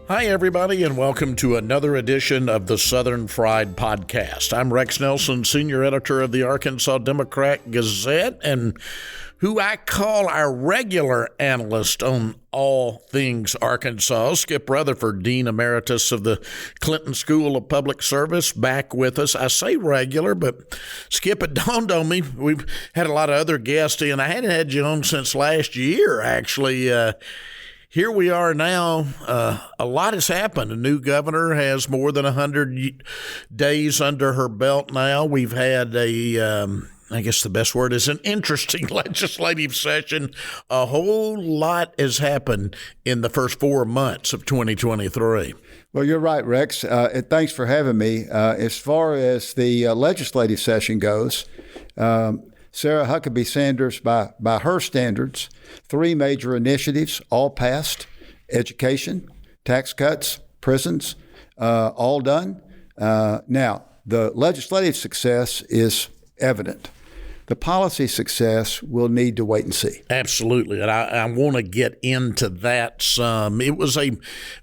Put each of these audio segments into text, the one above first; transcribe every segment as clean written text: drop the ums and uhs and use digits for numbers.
Hi, everybody, and welcome to another edition of the Southern Fried Podcast. I'm Rex Nelson, senior editor of the Arkansas Democrat-Gazette, and who I call our regular analyst on all things Arkansas, Skip Rutherford, Dean Emeritus of the Clinton School of Public Service, back with us. I say regular, but Skip, it dawned on me, we've had a lot of other guests in. I hadn't had you on since last year, actually. Here we are now. A lot has happened. A new governor has more than 100 days under her belt now. We've had I guess the best word is an interesting legislative session. A whole lot has happened in the first 4 months of 2023. Well, you're right, Rex. And thanks for having me. As far as the legislative session goes, Sarah Huckabee Sanders, by her standards, 3 major initiatives, all passed: education, tax cuts, prisons, all done. Now, the legislative success is evident. The policy success will need to wait and see. Absolutely. And I want to get into that some. It was a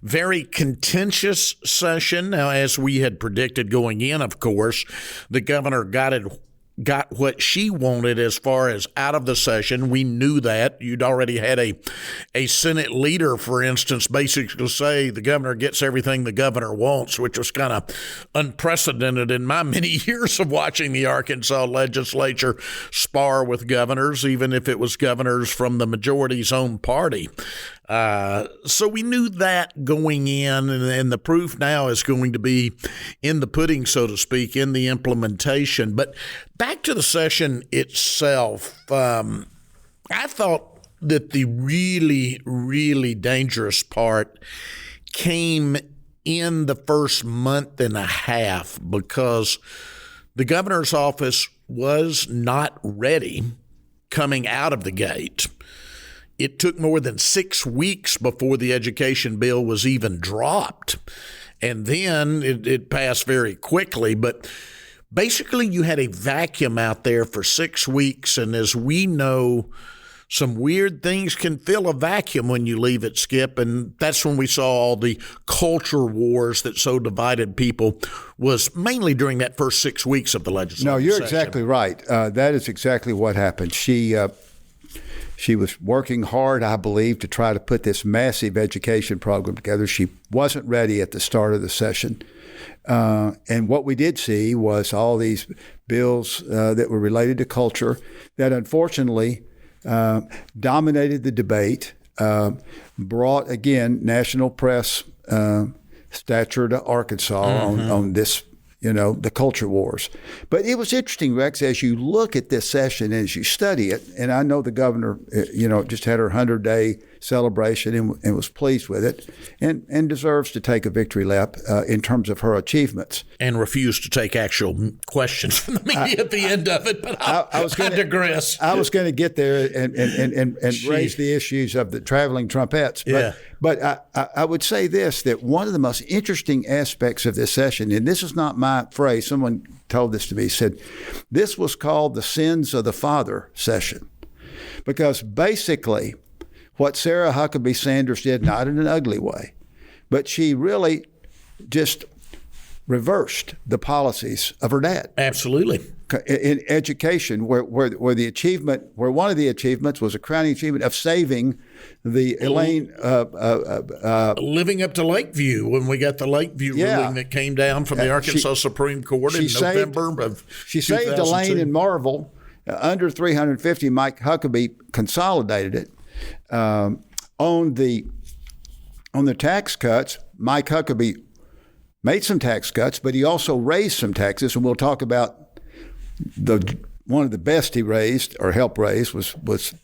very contentious session. Now, as we had predicted going in, of course, the governor got what she wanted as far as out of the session. We knew that. You'd already had a Senate leader, for instance, basically say the governor gets everything the governor wants, which was kind of unprecedented in my many years of watching the Arkansas legislature spar with governors, even if it was governors from the majority's own party. So we knew that going in, and the proof now is going to be in the pudding, so to speak, in the implementation. But back to the session itself, I thought that the really, really dangerous part came in the first month and a half, because the governor's office was not ready coming out of the gate. It took more than 6 weeks before the education bill was even dropped. And then it passed very quickly. But basically, you had a vacuum out there for 6 weeks. And as we know, some weird things can fill a vacuum when you leave it, Skip. And that's when we saw all the culture wars that so divided people, was mainly during that first 6 weeks of the legislative No, you're session. exactly right. That is exactly what happened. She was working hard, I believe, to try to put this massive education program together. She wasn't ready at the start of the session. And what we did see was all these bills that were related to culture that unfortunately dominated the debate, brought, again, national press stature to Arkansas on this, the culture wars. But it was interesting, Rex, as you look at this session, as you study it, and I know the governor, just had her 100-day celebration and was pleased with it, and deserves to take a victory lap in terms of her achievements. And refused to take actual questions from the media at the end of it, but I digress. I was going to get there and raise the issues of the traveling trumpettes. But I would say this, that one of the most interesting aspects of this session, and this is not my phrase, someone told this to me, said, this was called the Sins of the Father session. Because basically, what Sarah Huckabee Sanders did, not in an ugly way, but she really just reversed the policies of her dad. Absolutely. In education, where the achievement, where one of the achievements was a crowning achievement of saving the Elaine living up to Lakeview, when we got the Lakeview ruling that came down from the Arkansas Supreme Court in November of 2002. She saved Elaine and Marvel under 350. Mike Huckabee consolidated it. On the tax cuts, Mike Huckabee made some tax cuts, but he also raised some taxes, and we'll talk about one of the best he raised or helped raise was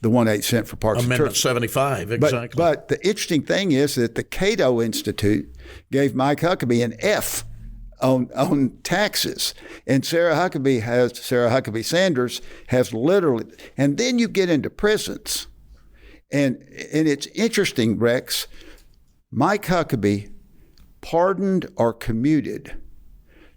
the 1/8 cent for parks Amendment and churches. 75, exactly. But the interesting thing is that the Cato Institute gave Mike Huckabee an F on taxes, and Sarah Huckabee Sanders has literally. And then you get into prisons, and it's interesting, Rex. Mike Huckabee pardoned or commuted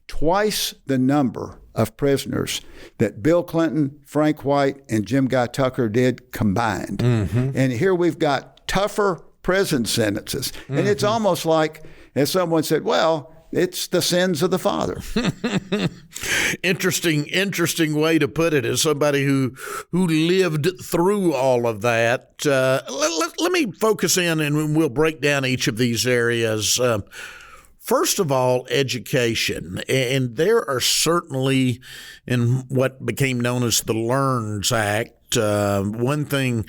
twice the number of prisoners that Bill Clinton, Frank White, and Jim Guy Tucker did combined. Mm-hmm. And here we've got tougher prison sentences. And it's almost like, as someone said, well, it's the sins of the father. Interesting way to put it, as somebody who lived through all of that. Let me focus in, and we'll break down each of these areas. First of all, education. And there are certainly, in what became known as the LEARNS Act, one thing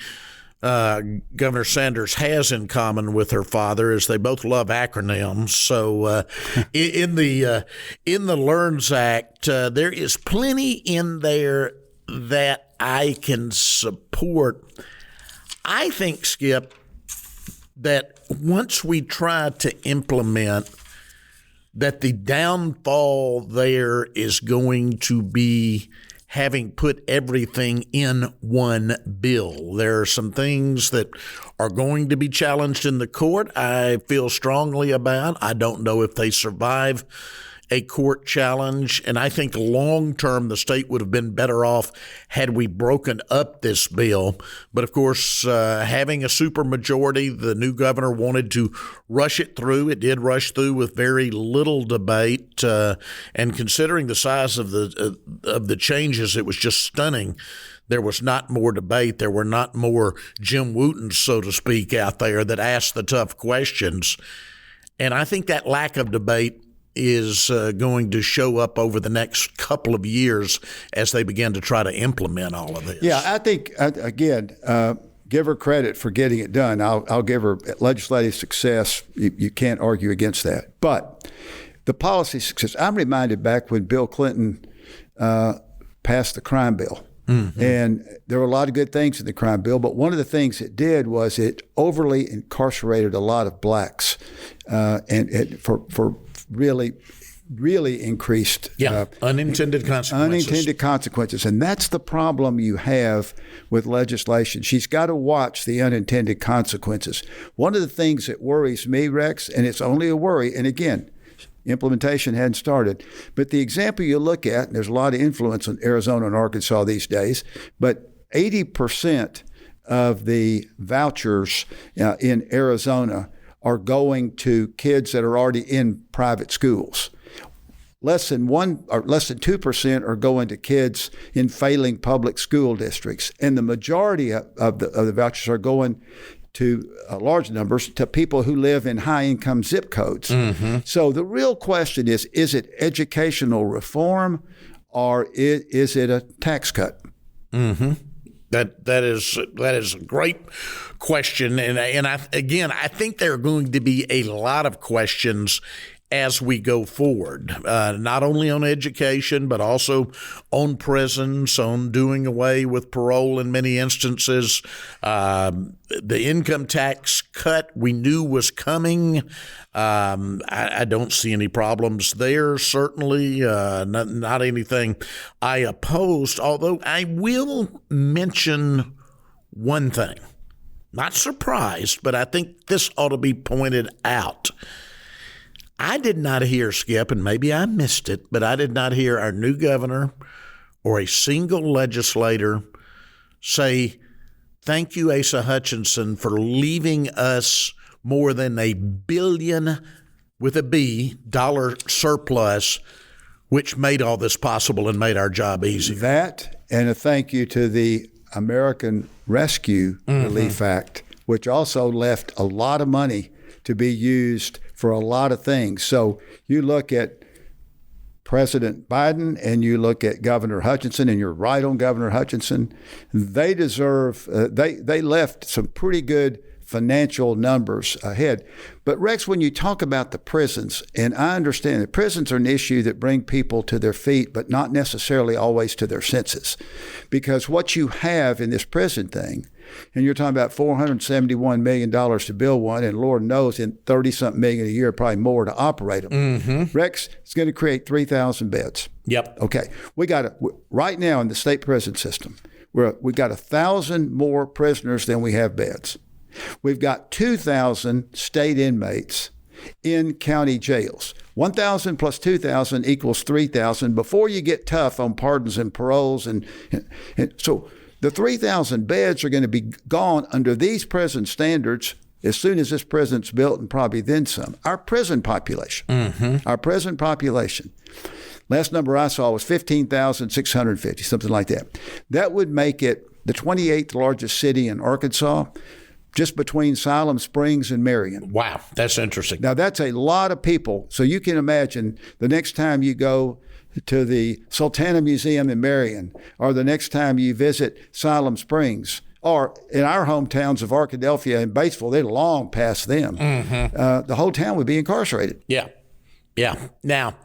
Governor Sanders has in common with her father is they both love acronyms. So in the LEARNS Act, there is plenty in there that I can support. I think, Skip, that once we try to implement that, the downfall there is going to be having put everything in one bill. There are some things that are going to be challenged in the court, I feel strongly about. I don't know if they survive a court challenge, and I think long-term the state would have been better off had we broken up this bill. But, of course, having a supermajority, the new governor wanted to rush it through. It did rush through with very little debate, and considering the size of the changes, it was just stunning. There was not more debate. There were not more Jim Wootens, so to speak, out there that asked the tough questions. And I think that lack of debate is going to show up over the next couple of years as they begin to try to implement all of this. Yeah, I think, again, give her credit for getting it done. I'll give her legislative success. You can't argue against that. But the policy success, I'm reminded back when Bill Clinton passed the crime bill. Mm-hmm. And there were a lot of good things in the crime bill, but one of the things it did was it overly incarcerated a lot of blacks, and it for really increased unintended consequences. Unintended consequences. And that's the problem you have with legislation. She's got to watch the unintended consequences. One of the things that worries me, Rex, and it's only a worry, and again, implementation hadn't started, but the example you look at, and there's a lot of influence in Arizona and Arkansas these days, but 80% of the vouchers in Arizona are going to kids that are already in private schools. Less than 2% are going to kids in failing public school districts, and the majority of the vouchers are going to large numbers to people who live in high-income zip codes. Mm-hmm. So the real question is it educational reform, or is it a tax cut? Mm-hmm. That is a great question, and I think there are going to be a lot of questions as we go forward, not only on education, but also on prisons, on doing away with parole in many instances. The income tax cut we knew was coming. I don't see any problems there, certainly, not anything I opposed, although I will mention one thing. Not surprised, but I think this ought to be pointed out. I did not hear, Skip, and maybe I missed it, but I did not hear our new governor or a single legislator say, thank you, Asa Hutchinson, for leaving us more than $1 billion with a B dollar surplus, which made all this possible and made our job easier. That, and a thank you to the American Rescue Relief Act, which also left a lot of money to be used for a lot of things. So you look at President Biden and you look at Governor Hutchinson, and you're right on Governor Hutchinson. They deserve, they left some pretty good financial numbers ahead. But Rex, when you talk about the prisons, and I understand that prisons are an issue that bring people to their feet, but not necessarily always to their senses. Because what you have in this prison thing, and you're talking about $471 million to build one, and Lord knows in 30-something million a year, probably more to operate them. Mm-hmm. Rex, it's going to create 3,000 beds. Yep. Okay. Right now in the state prison system, we got 1,000 more prisoners than we have beds. We've got 2,000 state inmates in county jails. 1,000 plus 2,000 equals 3,000 before you get tough on pardons and paroles. And so the 3,000 beds are going to be gone under these prison standards as soon as this prison's built, and probably then some. Our prison population, last number I saw was 15,650, something like that. That would make it the 28th largest city in Arkansas, just between Siloam Springs and Marion. Wow, that's interesting. Now, that's a lot of people. So you can imagine the next time you go to the Sultana Museum in Marion, or the next time you visit Siloam Springs, or in our hometowns of Arkadelphia and Batesville, they're long past them. The whole town would be incarcerated. Yeah. Now,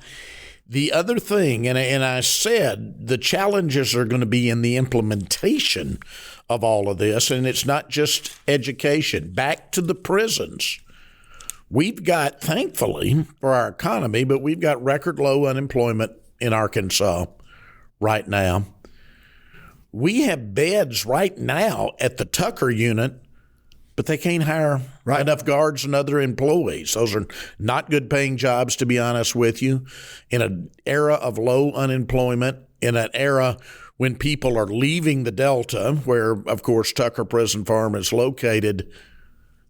the other thing, and I said the challenges are going to be in the implementation of all of this, and it's not just education. Back to the prisons. We've got, thankfully, for our economy, but we've got record low unemployment in Arkansas right now. We have beds right now at the Tucker unit, but they can't hire enough guards and other employees. Those are not good paying jobs, to be honest with you. In an era of low unemployment, in an era when people are leaving the Delta, where, of course, Tucker Prison Farm is located,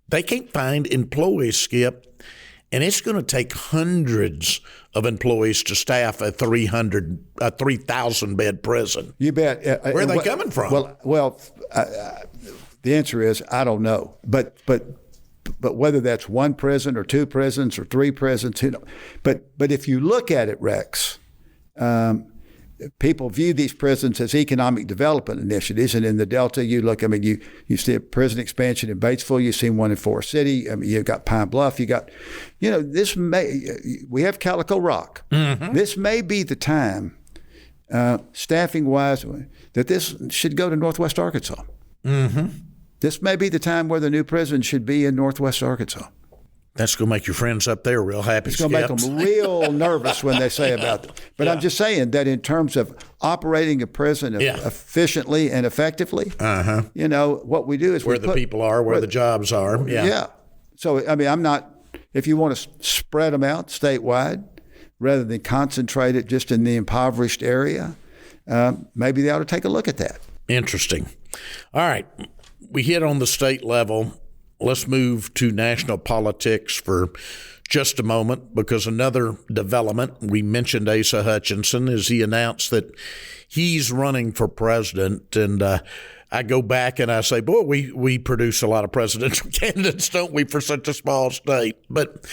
they can't find employees, Skip. And it's going to take hundreds of employees to staff a 3,000-bed prison. You bet. Where are they coming from? Well, the answer is I don't know. But whether that's one prison or two prisons or three prisons, but if you look at it, Rex, people view these prisons as economic development initiatives. And in the Delta, you look, you see a prison expansion in Batesville, you've seen one in Forest City, you've got Pine Bluff, we have Calico Rock. This may be the time, staffing-wise, that this should go to Northwest Arkansas. This may be the time where the new prison should be in Northwest Arkansas. That's going to make your friends up there real happy. It's going to make them real nervous when they say about it. But I'm just saying that in terms of operating a prison efficiently and effectively, what we do is where the people are, where the jobs are. Yeah. So, I'm not, if you want to spread them out statewide rather than concentrate it just in the impoverished area, maybe they ought to take a look at that. Interesting. All right. We hit on the state level. Let's move to national politics for just a moment, because another development, we mentioned Asa Hutchinson, is he announced that he's running for president. And I go back and I say, boy, we produce a lot of presidential candidates, don't we, for such a small state? But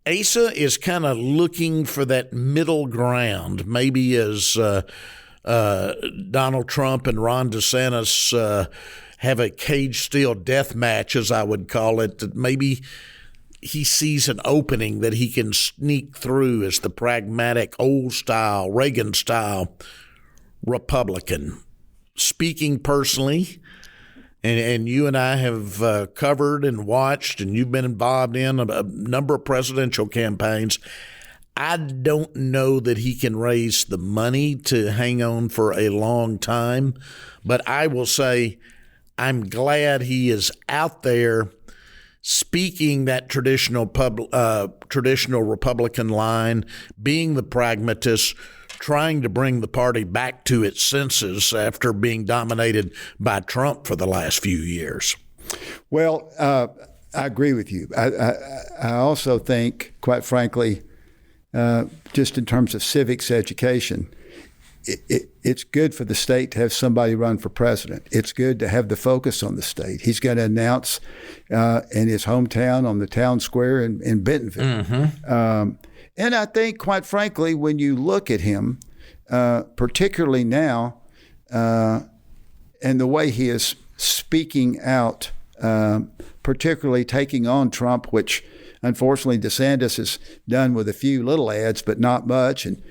Asa is kind of looking for that middle ground, maybe as Donald Trump and Ron DeSantis have a cage steel death match, as I would call it, that maybe he sees an opening that he can sneak through as the pragmatic, old-style, Reagan-style Republican. Speaking personally, and you and I have covered and watched, and you've been involved in a number of presidential campaigns, I don't know that he can raise the money to hang on for a long time, but I will say I'm glad he is out there speaking that traditional Republican line, being the pragmatist, trying to bring the party back to its senses after being dominated by Trump for the last few years. Well, I agree with you. I also think, quite frankly, just in terms of civics education, it's good for the state to have somebody run for president. It's good to have the focus on the state. He's going to announce in his hometown on the town square in Bentonville. And I think, quite frankly, when you look at him, particularly now, and the way he is speaking out, particularly taking on Trump, which unfortunately DeSantis has done with a few little ads, but not much. And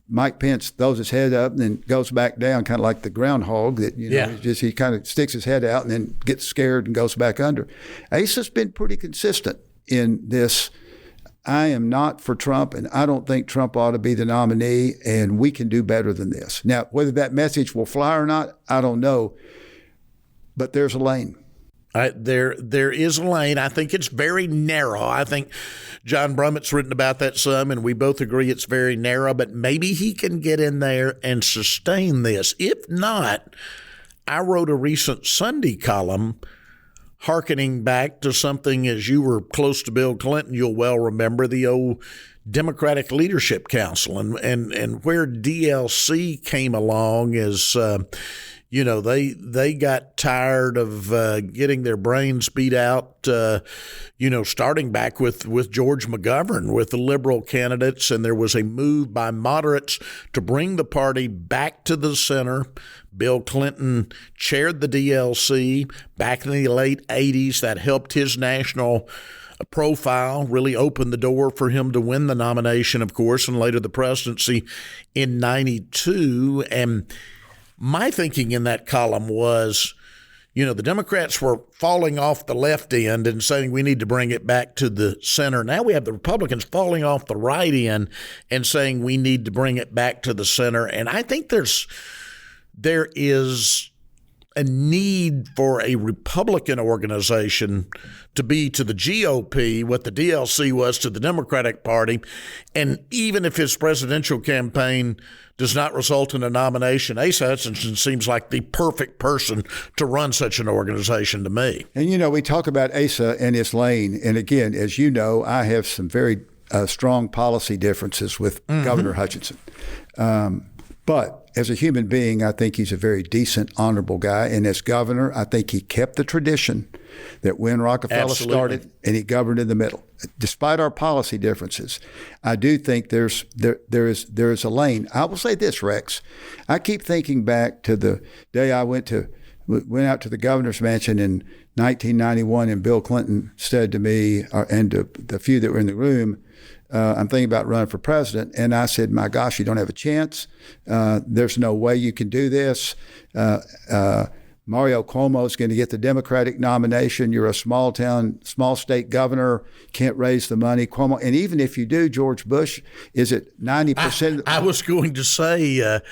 Mike Pence throws his head up and then goes back down, kind of like the groundhog that, he kind of sticks his head out and then gets scared and goes back under. Asa's been pretty consistent in this. I am not for Trump, and I don't think Trump ought to be the nominee, and we can do better than this. Now, whether that message will fly or not, I don't know, but there's a lane. There is a lane. I think it's very narrow. I think John Brummett's written about that some, and we both agree it's very narrow, but maybe he can get in there and sustain this. If not, I wrote a recent Sunday column hearkening back to something, as you were close to Bill Clinton, you'll well remember the old Democratic Leadership Council and where DLC came along is, they got tired of getting their brains beat out, starting back with George McGovern, with the liberal candidates, and there was a move by moderates to bring the party back to the center. Bill Clinton chaired the DLC back in the late 80s. That helped his national profile, really opened the door for him to win the nomination, of course, and later the presidency in 92. And my thinking in that column was, the Democrats were falling off the left end and saying we need to bring it back to the center. Now we have the Republicans falling off the right end and saying we need to bring it back to the center. And I think there is a need for a Republican organization to be to the GOP what the DLC was to the Democratic Party. And even if his presidential campaign does not result in a nomination, Asa Hutchinson seems like the perfect person to run such an organization to me. And, we talk about Asa and his lane. And again, as you know, I have some very strong policy differences with Governor Hutchinson. But as a human being, I think he's a very decent, honorable guy. And as governor, I think he kept the tradition that when Rockefeller started and he governed in the middle. Despite our policy differences, I do think there is a lane. I will say this, Rex. I keep thinking back to the day I went out to the governor's mansion in 1991, and Bill Clinton said to me, and to the few that were in the room, I'm thinking about running for president. And I said, my gosh, you don't have a chance. There's no way you can do this. Mario Cuomo is going to get the Democratic nomination. You're a small state governor, can't raise the money. Cuomo, and even if you do, George Bush, is it 90%? I was going to say, I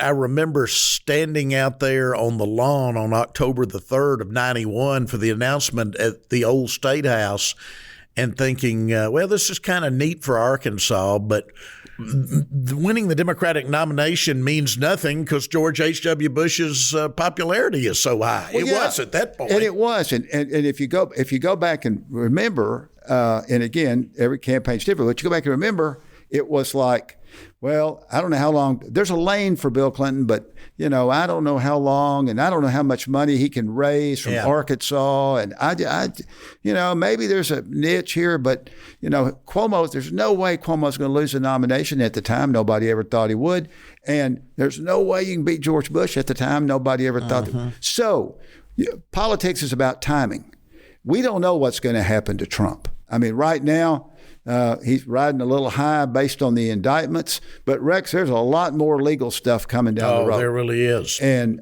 remember standing out there on the lawn on October the 3rd of 91 for the announcement at the old State House, and thinking, this is kind of neat for Arkansas, but winning the Democratic nomination means nothing because George H.W. Bush's popularity is so high. It was at that point. And it was. And if you go back and remember, and again, every campaign's different, but you go back and remember, it was like, I don't know how long. There's a lane for Bill Clinton, but, I don't know how long, and I don't know how much money he can raise from Arkansas. And I maybe there's a niche here, but, Cuomo, there's no way Cuomo's going to lose the nomination. At the time, nobody ever thought he would. And there's no way you can beat George Bush. At the time, nobody ever thought that. So politics is about timing. We don't know what's going to happen to Trump. I mean, right now, he's riding a little high based on the indictments. But, Rex, there's a lot more legal stuff coming down the road. There really is. And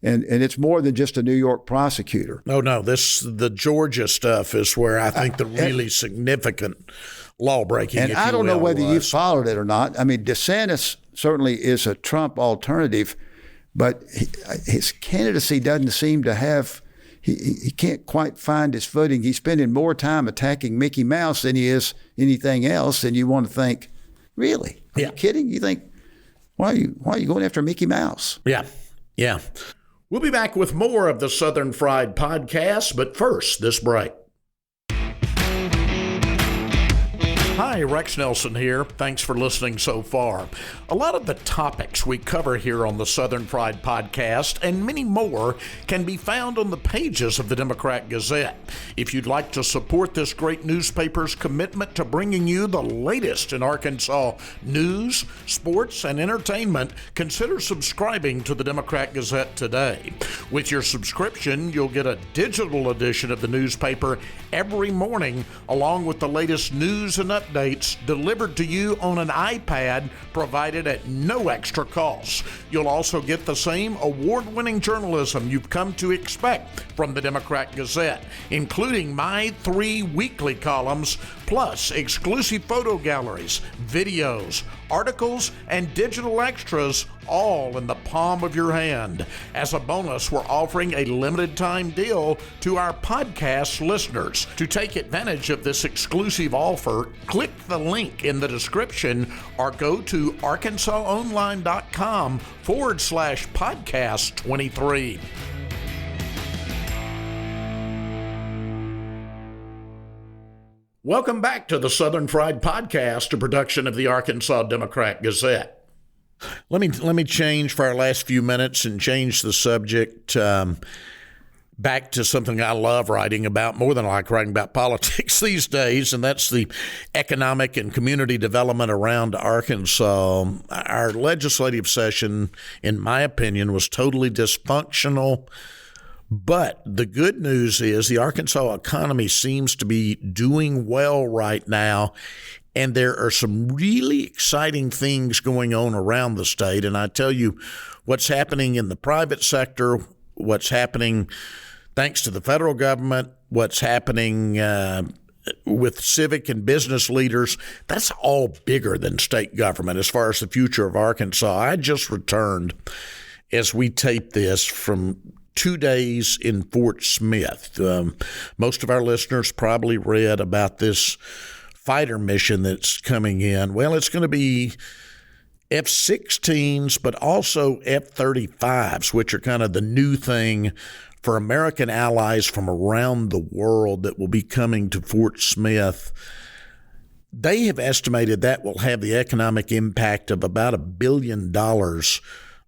it's more than just a New York prosecutor. No, the Georgia stuff is where I think the really significant law breaking. And I don't know whether you followed it or not. I mean, DeSantis certainly is a Trump alternative, but his candidacy doesn't seem to have. He can't quite find his footing. He's spending more time attacking Mickey Mouse than he is anything else. And you want to think, really? Are you kidding? You think, why are you going after Mickey Mouse? Yeah. We'll be back with more of the Southern Fried Podcast, but first, this break. Hi, Rex Nelson here. Thanks for listening so far. A lot of the topics we cover here on the Southern Fried Podcast and many more can be found on the pages of the Democrat Gazette. If you'd like to support this great newspaper's commitment to bringing you the latest in Arkansas news, sports, and entertainment, consider subscribing to the Democrat Gazette today. With your subscription, you'll get a digital edition of the newspaper every morning, along with the latest news and updates delivered to you on an iPad provided at no extra cost. You'll also get the same award-winning journalism you've come to expect from the Democrat Gazette, including my 3 weekly columns, plus exclusive photo galleries, videos, articles, and digital extras, all in the palm of your hand. As a bonus, we're offering a limited time deal to our podcast listeners. To take advantage of this exclusive offer, click the link in the description or go to arkansasonline.com/podcast23. Welcome back to the Southern Fried Podcast, a production of the Arkansas Democrat Gazette. Let me change for our last few minutes and change the subject back to something I love writing about more than I like writing about politics these days, and that's the economic and community development around Arkansas. Our legislative session, in my opinion, was totally dysfunctional. But the good news is the Arkansas economy seems to be doing well right now, and there are some really exciting things going on around the state. And I tell you, what's happening in the private sector, what's happening thanks to the federal government, what's happening with civic and business leaders, that's all bigger than state government as far as the future of Arkansas. I just returned, as we tape this, from 2 days in Fort Smith. Most of our listeners probably read about this fighter mission that's coming in. Well, it's going to be F-16s, but also F-35s, which are kind of the new thing for American allies from around the world that will be coming to Fort Smith. They have estimated that will have the economic impact of about $1 billion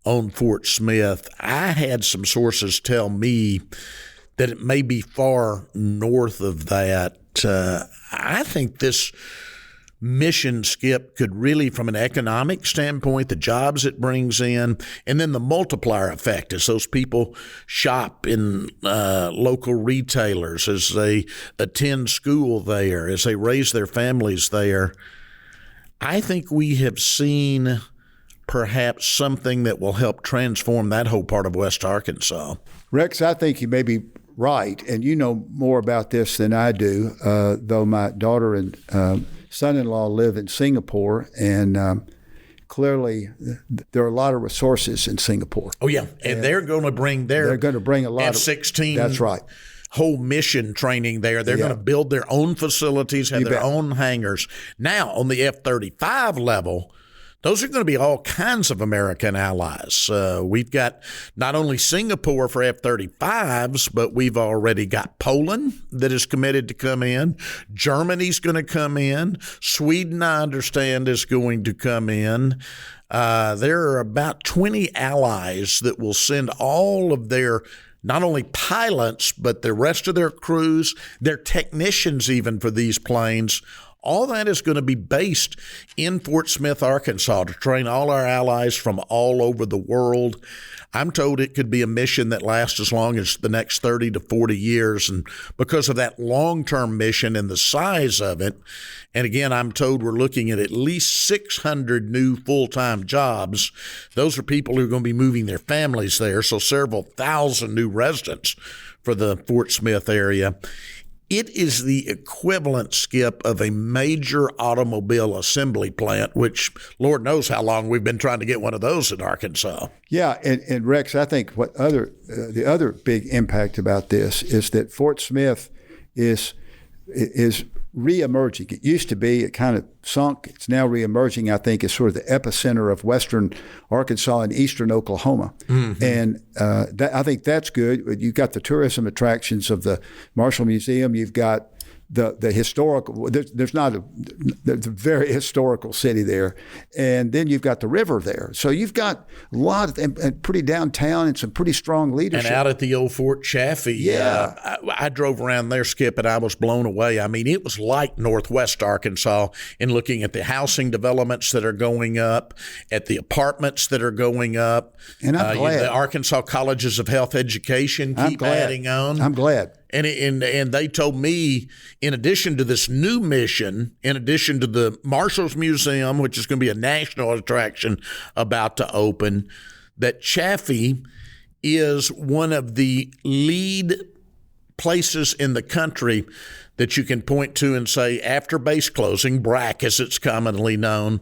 on Fort Smith. I had some sources tell me that it may be far north of that. I think this mission, Skip, could really, from an economic standpoint, the jobs it brings in, and then the multiplier effect as those people shop in local retailers, as they attend school there, as they raise their families there. I think we have seen perhaps something that will help transform that whole part of West Arkansas. Rex, I think you may be right, and you know more about this than I do, though my daughter and son-in-law live in Singapore, and clearly there are a lot of resources in Singapore. Oh, yeah, and they're going to bring a lot F-16. That's right. Whole mission training there. They're going to build their own facilities, have their own hangars. Now, on the F-35 level, those are going to be all kinds of American allies. We've got not only Singapore for F-35s, but we've already got Poland that is committed to come in. Germany's going to come in. Sweden, I understand, is going to come in. There are about 20 allies that will send all of their not only pilots, but the rest of their crews, their technicians even for these planes. All that is going to be based in Fort Smith, Arkansas, to train all our allies from all over the world. I'm told it could be a mission that lasts as long as the next 30 to 40 years. And because of that long-term mission and the size of it, and again, I'm told we're looking at least 600 new full-time jobs. Those are people who are going to be moving their families there, so several thousand new residents for the Fort Smith area. It is the equivalent, Skip, of a major automobile assembly plant, which Lord knows how long we've been trying to get one of those in Arkansas. Yeah, and Rex, I think the other big impact about this is that Fort Smith is reemerging. It used to be, it kind of sunk. It's now reemerging, I think, as sort of the epicenter of western Arkansas and eastern Oklahoma. Mm-hmm. And I think that's good. You've got the tourism attractions of the Marshall Museum. You've got the historical, there's a very historical city there. And then you've got the river there. So you've got a lot of, and pretty downtown and some pretty strong leadership. And out at the old Fort Chaffee. Yeah. I drove around there, Skip, and I was blown away. I mean, it was like Northwest Arkansas in looking at the housing developments that are going up, at the apartments that are going up. And I'm glad. The Arkansas Colleges of Health Education keep adding on. I'm glad. And they told me, in addition to this new mission, in addition to the Marshall's Museum, which is going to be a national attraction about to open, that Chaffee is one of the lead places in the country that you can point to and say, after base closing, BRAC as it's commonly known,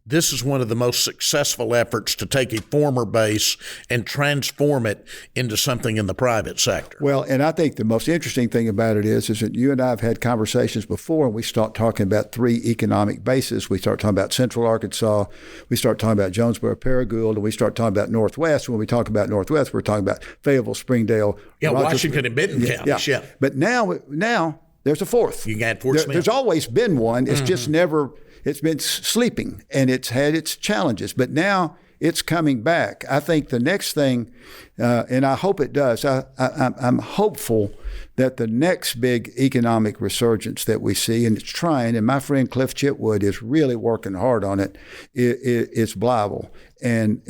this is one of the most successful efforts to take a former base and transform it into something in the private sector. Well, and I think the most interesting thing about it is that you and I have had conversations before, and we start talking about three economic bases. We start talking about Central Arkansas, we start talking about Jonesboro, Paragould, and we start talking about Northwest. When we talk about Northwest, we're talking about Fayetteville, Springdale, Washington and Benton counties. Yeah. But now there's a fourth. You got Fort Smith. There's always been one. It's just never, it's been sleeping, and it's had its challenges. But now it's coming back. I think the next thing, and I hope it does, I'm hopeful that the next big economic resurgence that we see, and it's trying, and my friend Cliff Chitwood is really working hard on it, is Blytheville. And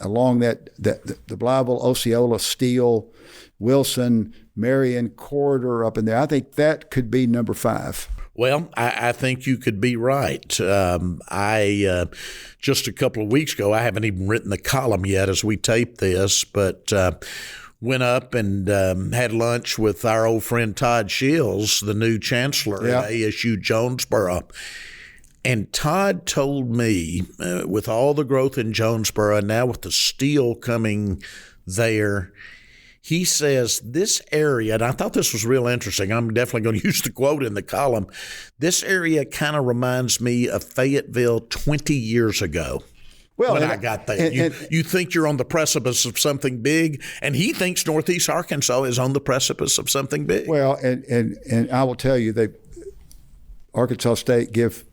along that the Blytheville, Osceola, Steele, Wilson, Marion corridor up in there, I think that could be number 5. Well, I think you could be right. Just a couple of weeks ago, I haven't even written the column yet as we tape this, but went up and had lunch with our old friend Todd Shields, the new chancellor at ASU Jonesboro. And Todd told me, with all the growth in Jonesboro, and now with the steel coming there, he says this area, and I thought this was real interesting. I'm definitely going to use the quote in the column. This area kind of reminds me of Fayetteville 20 years ago. Well, when I got there, you think you're on the precipice of something big, and he thinks Northeast Arkansas is on the precipice of something big. Well, and I will tell you, Arkansas State give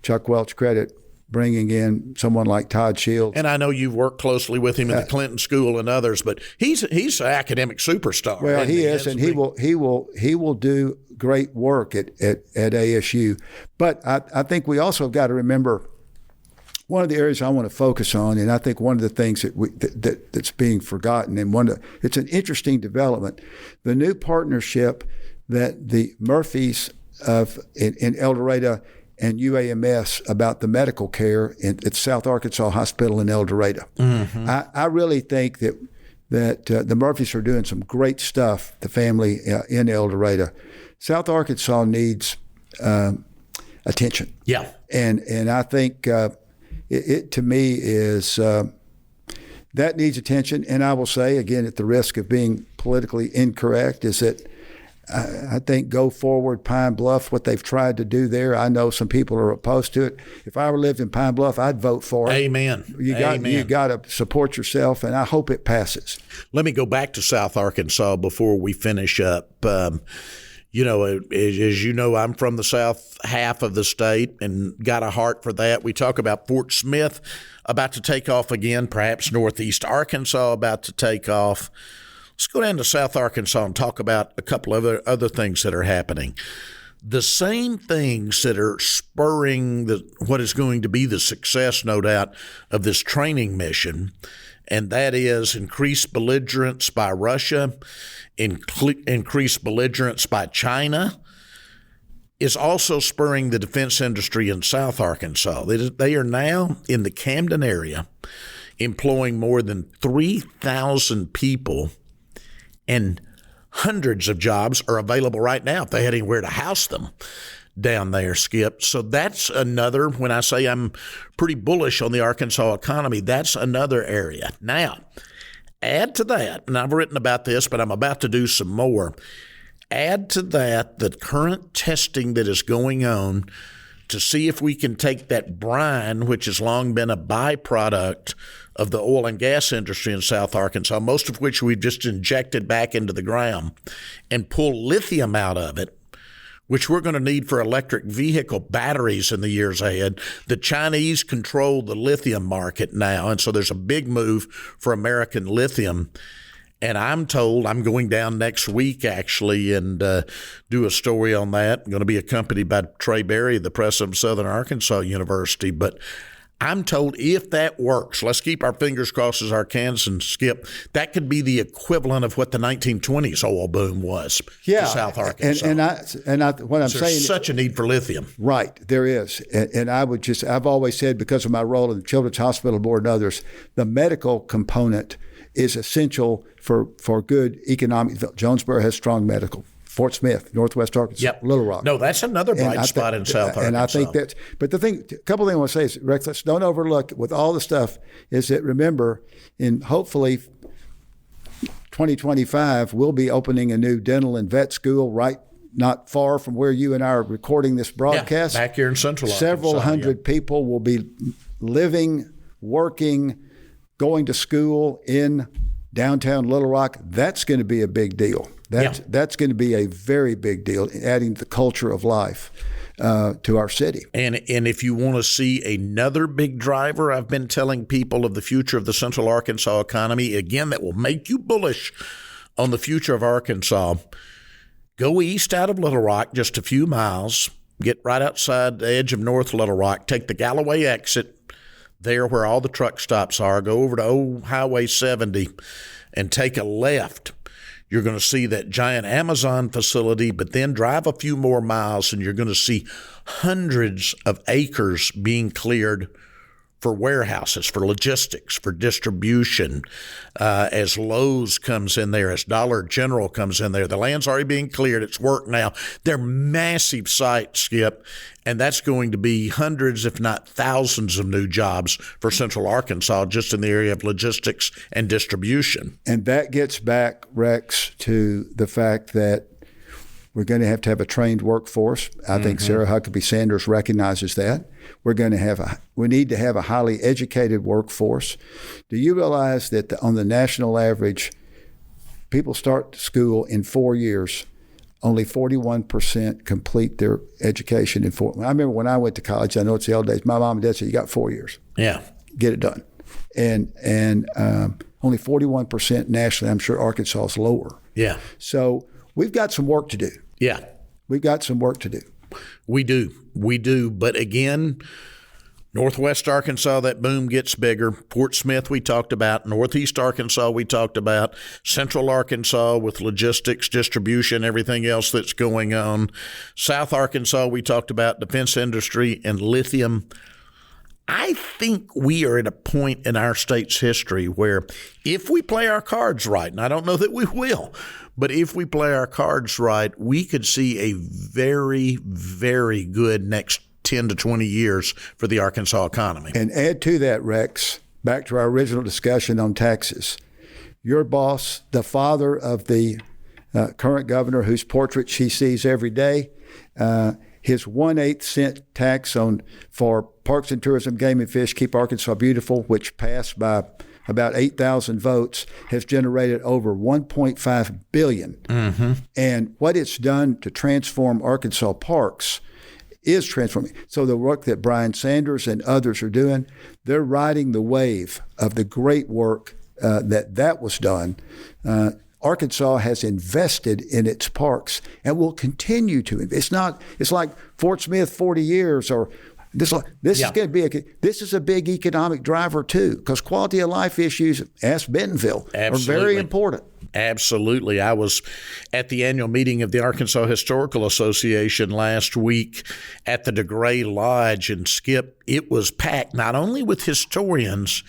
Chuck Welch credit bringing in someone like Todd Shields. And I know you've worked closely with him in the Clinton School and others, but he's an academic superstar. Well, he is, and he will do great work at ASU. But I think we also got to remember one of the areas I want to focus on, and I think one of the things that's being forgotten, and it's an interesting development, the new partnership that the Murphys in El Dorado and UAMS about the medical care at South Arkansas Hospital in El Dorado. Mm-hmm. I really think that the Murphys are doing some great stuff, the family in El Dorado. South Arkansas needs attention. Yeah. And I think it to me is that needs attention. And I will say, again, at the risk of being politically incorrect, is that I think go forward, Pine Bluff, what they've tried to do there. I know some people are opposed to it. If I were lived in Pine Bluff, I'd vote for it. Amen. You got to support yourself, and I hope it passes. Let me go back to South Arkansas before we finish up. As you know, I'm from the south half of the state and got a heart for that. We talk about Fort Smith about to take off again, perhaps Northeast Arkansas about to take off. Let's go down to South Arkansas and talk about a couple of other things that are happening. The same things that are spurring what is going to be the success, no doubt, of this training mission, and that is increased belligerence by Russia, increased belligerence by China, is also spurring the defense industry in South Arkansas. They are now in the Camden area employing more than 3,000 people, and hundreds of jobs are available right now if they had anywhere to house them down there, Skip. So that's another, when I say I'm pretty bullish on the Arkansas economy, that's another area. Now, add to that, and I've written about this, but I'm about to do some more. Add to that the current testing that is going on to see if we can take that brine, which has long been a byproduct of the oil and gas industry in South Arkansas, most of which we've just injected back into the ground, and pull lithium out of it, which we're going to need for electric vehicle batteries in the years ahead. The Chinese control the lithium market now, and so there's a big move for American lithium. And I'm told I'm going down next week, actually, and do a story on that. I'm going to be accompanied by Trey Berry, the president of Southern Arkansas University. But I'm told if that works, let's keep our fingers crossed as Arkansans, Skip, that could be the equivalent of what the 1920s oil boom was to South Arkansas. What I'm saying, there's such a need for lithium. Right, there is. And I've always said, because of my role in the Children's Hospital Board and others, the medical component is essential for good economic. Jonesboro has strong medical. Fort Smith, Northwest Arkansas, Little Rock. No, that's another bright spot in South Arkansas. And I think that, but a couple of things I want to say is, Rex, let's don't overlook with all the stuff, is that remember, in hopefully 2025, we'll be opening a new dental and vet school right not far from where you and I are recording this broadcast. Back here in Central Arkansas. Several hundred people will be living, working, going to school in downtown Little Rock. That's going to be a big deal. That's going to be a very big deal, adding the culture of life to our city. And if you want to see another big driver, I've been telling people of the future of the Central Arkansas economy, again, that will make you bullish on the future of Arkansas. Go east out of Little Rock just a few miles, get right outside the edge of North Little Rock, take the Galloway exit there where all the truck stops are, go over to old Highway 70 and take a left. You're going to see that giant Amazon facility, but then drive a few more miles and you're going to see hundreds of acres being cleared for warehouses, for logistics, for distribution, as Lowe's comes in there, as Dollar General comes in there. The land's already being cleared. It's work now. They're massive sites, Skip, and that's going to be hundreds, if not thousands, of new jobs for Central Arkansas just in the area of logistics and distribution. And that gets back, Rex, to the fact that we're going to have a trained workforce. I think Sarah Huckabee Sanders recognizes that. We need to have a highly educated workforce. Do you realize that on the national average, people start school in 4 years, only 41% complete their education in 4. I remember when I went to college, I know it's the old days, my mom and dad said, you got 4 years. Yeah. Get it done. And only 41% nationally. I'm sure Arkansas is lower. Yeah. So we've got some work to do. Yeah. We've got some work to do. We do. But again, Northwest Arkansas, that boom gets bigger. Fort Smith, we talked about. Northeast Arkansas, we talked about. Central Arkansas with logistics, distribution, everything else that's going on. South Arkansas, we talked about defense industry and lithium. I think we are at a point in our state's history where if we play our cards right, and I don't know that we will, but if we play our cards right, we could see a very, very good next 10 to 20 years for the Arkansas economy. And add to that, Rex, back to our original discussion on taxes. Your boss, the father of the current governor whose portrait she sees every day, his 1/8 cent tax for Parks and Tourism, Game and Fish, Keep Arkansas Beautiful, which passed by about 8,000 votes, has generated over $1.5 billion. And what it's done to transform Arkansas parks is transforming. So the work that Brian Sanders and others are doing, they're riding the wave of the great work that was done. Arkansas has invested in its parks and will continue to. It's like Fort Smith 40 years or this is going to be this is a big economic driver too, because quality of life issues, ask Bentonville, are very important. Absolutely. I was at the annual meeting of the Arkansas Historical Association last week at the DeGray Lodge, and Skip, it was packed not only with historians,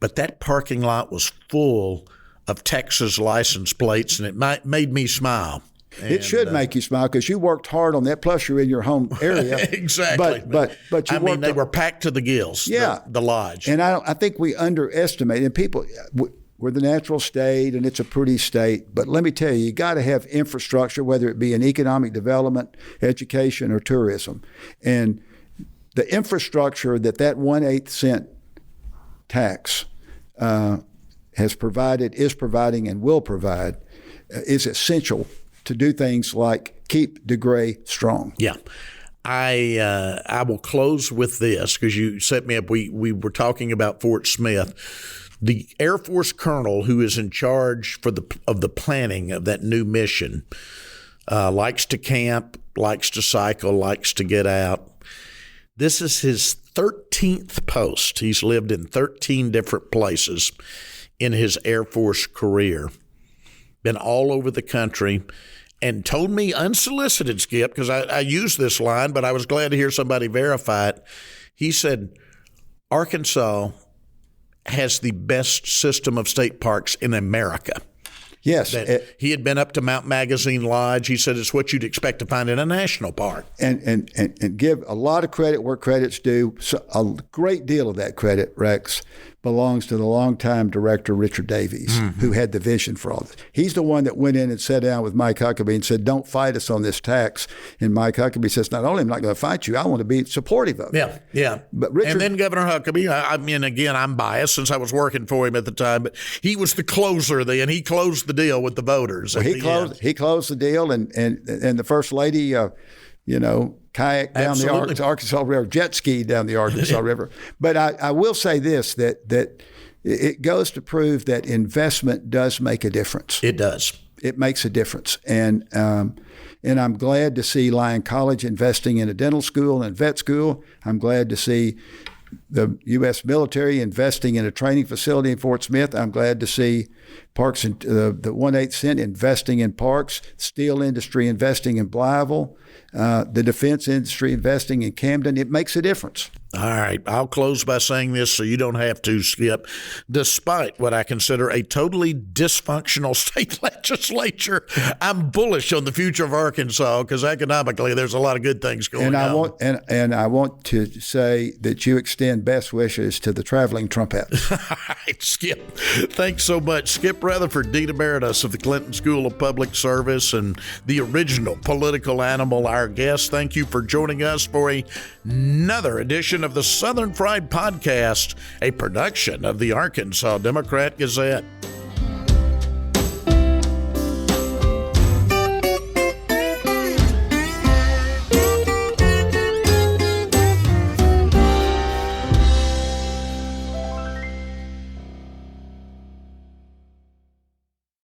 but that parking lot was full of Texas license plates, and it made me smile. It should make you smile because you worked hard on that. Plus, you're in your home area. Exactly. But they were packed to the gills. Yeah, the lodge. And I think we underestimate. And people, we're the natural state, and it's a pretty state. But let me tell you, got to have infrastructure, whether it be in economic development, education, or tourism. And the infrastructure that 1/8 cent tax has provided, is providing, and will provide is essential to do things like keep DeGray strong. Yeah. I will close with this because you set me up. We were talking about Fort Smith. The Air Force colonel who is in charge of the planning of that new mission likes to camp, likes to cycle, likes to get out. This is his 13th post. He's lived in 13 different places in his Air Force career, been all over the country, and told me unsolicited, Skip, because I used this line, but I was glad to hear somebody verify it. He said, Arkansas has the best system of state parks in America. Yes. He had been up to Mount Magazine Lodge. He said it's what you'd expect to find in a national park. And give a lot of credit where credit's due. So a great deal of that credit, Rex, belongs to the longtime director, Richard Davies, who had the vision for all this. He's the one that went in and sat down with Mike Huckabee and said, don't fight us on this tax. And Mike Huckabee says, not only am I not going to fight you, I want to be supportive of it. Yeah. But Richard, and then Governor Huckabee, I mean, again, I'm biased since I was working for him at the time, but he was the closer then. He closed the deal with the voters. Well, he closed the deal, and the First Lady, kayak down the Arkansas River, jet ski down the Arkansas River. But I will say this, that it goes to prove that investment does make a difference. It does. It makes a difference. And I'm glad to see Lyon College investing in a dental school and vet school. I'm glad to see the U.S. military investing in a training facility in Fort Smith. I'm glad to see Parks and the 1/8 cent investing in parks, steel industry investing in Blytheville, the defense industry investing in Camden. It makes a difference. All right. I'll close by saying this so you don't have to, Skip. Despite what I consider a totally dysfunctional state legislature, I'm bullish on the future of Arkansas because economically there's a lot of good things going on. And I want to say that you extend best wishes to the traveling trumpet. All right, Skip. Thanks so much. Skip Rutherford, Dean Emeritus of the Clinton School of Public Service and the original political animal, our guest. Thank you for joining us for another edition of the Southern Fried Podcast, a production of the Arkansas Democrat Gazette.